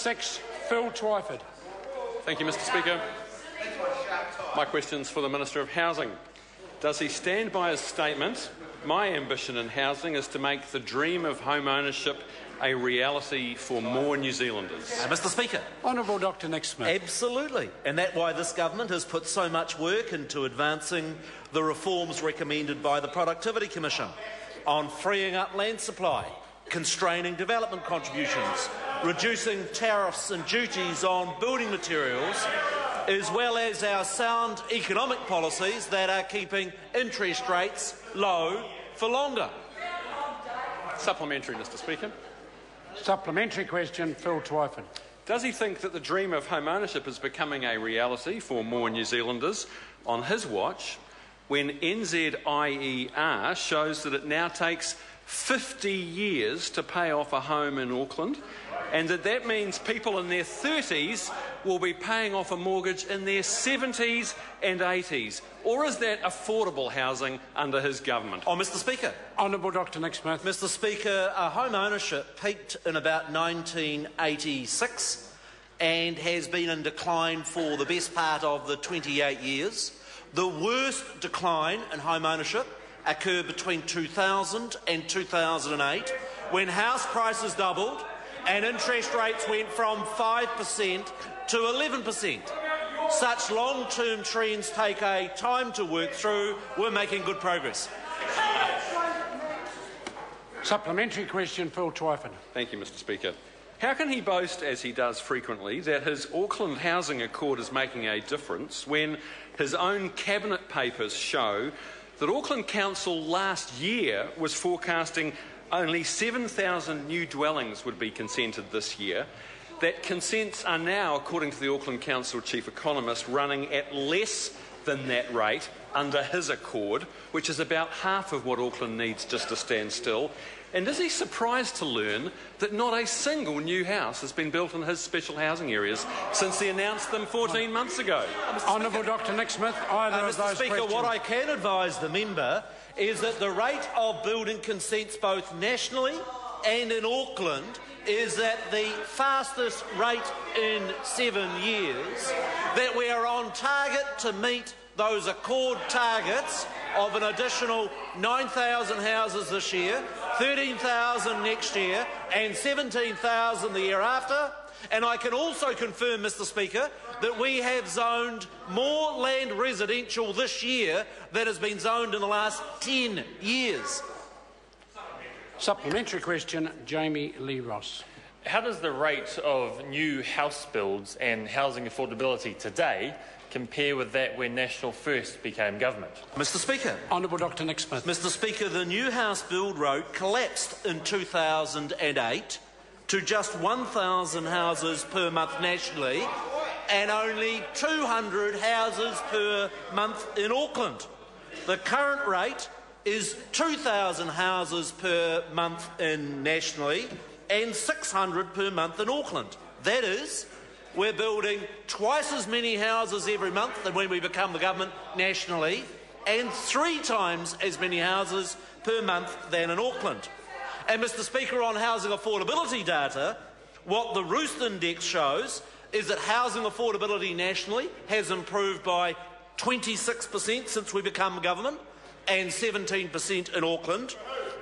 6, Phil Twyford. Thank you, Mr Speaker. My question's for the Minister of Housing. Does he stand by his statement, "My ambition in housing is to make the dream of home ownership a reality for more New Zealanders"? Mr Speaker. Honourable Dr Nick Smith. Absolutely. And that's why this government has put so much work into advancing the reforms recommended by the Productivity Commission on freeing up land supply, constraining development contributions, reducing tariffs and duties on building materials, as well as our sound economic policies that are keeping interest rates low for longer. Supplementary, Mr Speaker. Supplementary question, Phil Twyford. Does he think that the dream of home ownership is becoming a reality for more New Zealanders on his watch, when NZIER shows that it now takes 50 years to pay off a home in Auckland, and that means people in their 30s will be paying off a mortgage in their 70s and 80s? Or is that affordable housing under his government? Mr Speaker. Honourable Dr Nick Smith. Mr Speaker, home ownership peaked in about 1986 and has been in decline for the best part of the 28 years. The worst decline in home ownership occurred between 2000 and 2008, when house prices doubled and interest rates went from 5% to 11%. Such long-term trends take a time to work through. We're making good progress. Supplementary question, Phil Twyford. Thank you, Mr Speaker. How can he boast, as he does frequently, that his Auckland Housing Accord is making a difference when his own cabinet papers show that Auckland Council last year was forecasting only 7,000 new dwellings would be consented this year, that consents are now, according to the Auckland Council Chief Economist, running at less than that rate under his accord, which is about half of what Auckland needs just to stand still? And is he surprised to learn that not a single new house has been built in his special housing areas since he announced them 14 months ago? Honourable Dr Nick Smith, either of those Mr Speaker, questions. what I can advise the member is that the rate of building consents both nationally and in Auckland is at the fastest rate in 7 years, that we are on target to meet those accord targets of an additional 9,000 houses this year, 13,000 next year and 17,000 the year after. And I can also confirm, Mr Speaker, that we have zoned more land residential this year than has been zoned in the last 10 years. Supplementary question, Jami-Lee Ross. How does the rate of new house builds and housing affordability today compare with that when National First became government? Mr Speaker. Honourable Dr Nick Smith. Mr Speaker, the new house build rate collapsed in 2008 to just 1,000 houses per month nationally and only 200 houses per month in Auckland. The current rate is 2,000 houses per month nationally and 600 per month in Auckland. That is, we're building twice as many houses every month than when we become the government nationally, and 3 times as many houses per month than in Auckland. And Mr Speaker, on housing affordability data, what the Roost Index shows is that housing affordability nationally has improved by 26% since we become government and 17% in Auckland.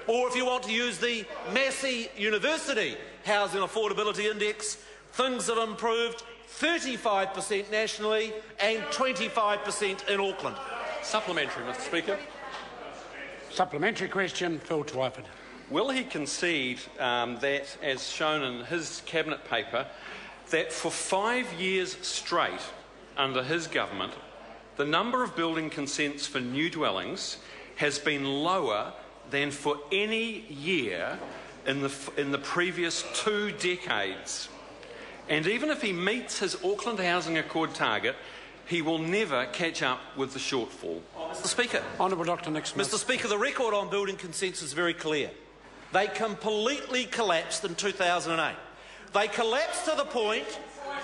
Or if you want to use the Massey University Housing Affordability Index, things have improved 35% nationally and 25% in Auckland. Supplementary, Mr Speaker. Supplementary question, Phil Twyford. Will he concede that, as shown in his cabinet paper, that for 5 years straight under his government, the number of building consents for new dwellings has been lower than for any year in the previous 2 decades? And even if he meets his Auckland Housing Accord target, he will never catch up with the shortfall. Mr Speaker. Honourable Dr Nick Smith. Mr Speaker, the record on building consents is very clear. They completely collapsed in 2008. They collapsed to the point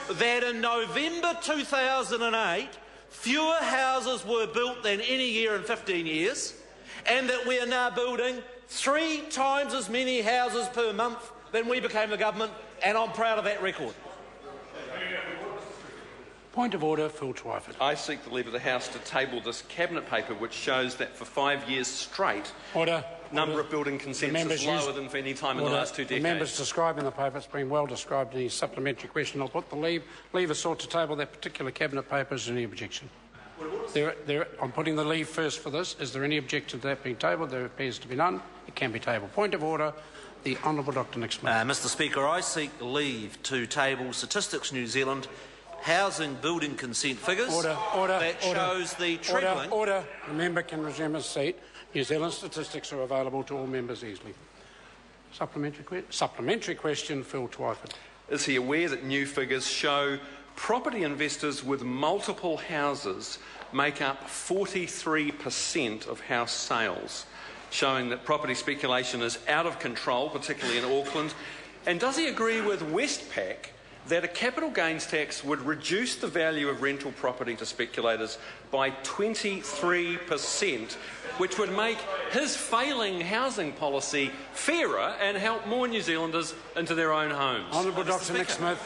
that in November 2008, fewer houses were built than any year in 15 years, and that we are now building 3 times as many houses per month than we became the government, and I'm proud of that record. Point of order, Phil Twyford. I seek the leave of the House to table this cabinet paper which shows that for 5 years straight, Order. number of building consents is lower than for any time in the last 2 decades. The member's describing the paper. It's been well described in his supplementary question. I'll put the leave sought to table that particular cabinet paper. Is there any objection? I'm putting the leave first for this. Is there any objection to that being tabled? There appears to be none. It can be tabled. Point of order. The Honourable Dr Nick Smith. Mr Speaker, I seek leave to table Statistics New Zealand housing building consent figures that shows the tripling. Order. The member can resume his seat. New Zealand statistics are available to all members easily. Supplementary question, Phil Twyford. Is he aware that new figures show property investors with multiple houses make up 43% of house sales, showing that property speculation is out of control, particularly in Auckland? And does he agree with Westpac that a capital gains tax would reduce the value of rental property to speculators by 23%, which would make his failing housing policy fairer and help more New Zealanders into their own homes? Honourable Dr Nick Smith.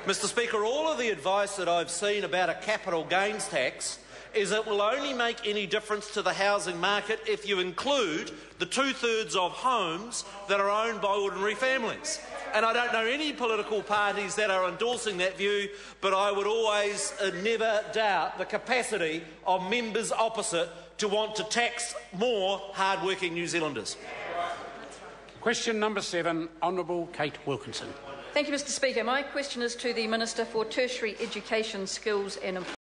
Mr Speaker, all of the advice that I've seen about a capital gains tax is it will only make any difference to the housing market if you include the 2/3 of homes that are owned by ordinary families. And I don't know any political parties that are endorsing that view, but I would always never doubt the capacity of members opposite to want to tax more hard-working New Zealanders. Question number 7, Honourable Kate Wilkinson. Thank you, Mr Speaker. My question is to the Minister for Tertiary Education, Skills and Employment.